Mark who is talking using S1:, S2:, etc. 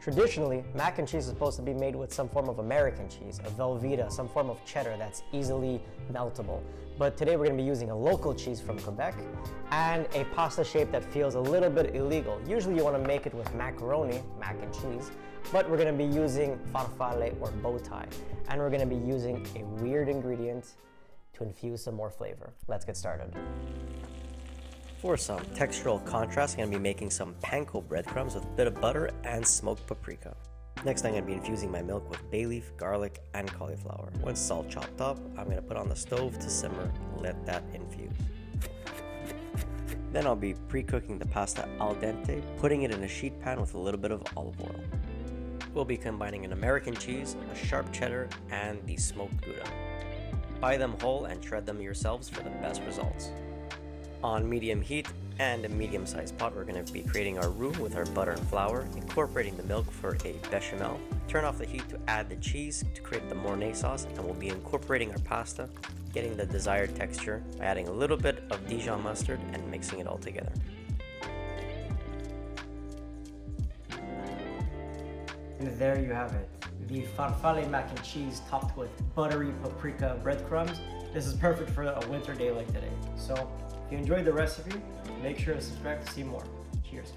S1: Traditionally, mac and cheese is supposed to be made with some form of American cheese, a velvety, some form of cheddar that's easily meltable. But today we're going to be using a local cheese from Quebec and a pasta shape that feels a little bit illegal. Usually you want to make it with macaroni, mac and cheese, but we're going to be using farfalle or bow tie. And we're going to be using a weird ingredient to infuse some more flavor. Let's get started. For some textural contrast, I'm going to be making some panko breadcrumbs with a bit of butter and smoked paprika. Next, I'm going to be infusing my milk with bay leaf, garlic, and cauliflower. Once it's all chopped up, I'm going to put on the stove to simmer, let that infuse. Then I'll be pre-cooking the pasta al dente, putting it in a sheet pan with a little bit of olive oil. We'll be combining an American cheese, a sharp cheddar, and the smoked gouda. Buy them whole and shred them yourselves for the best results. On medium heat and a medium-sized pot, we're going to be creating our roux with our butter and flour, incorporating the milk for a béchamel. Turn off the heat to add the cheese to create the Mornay sauce, and we'll be incorporating our pasta, getting the desired texture by adding a little bit of Dijon mustard and mixing it all together. And there you have it, the farfalle mac and cheese topped with buttery paprika breadcrumbs. This is perfect for a winter day like today. So if you enjoyed the recipe, make sure to subscribe to see more. Cheers.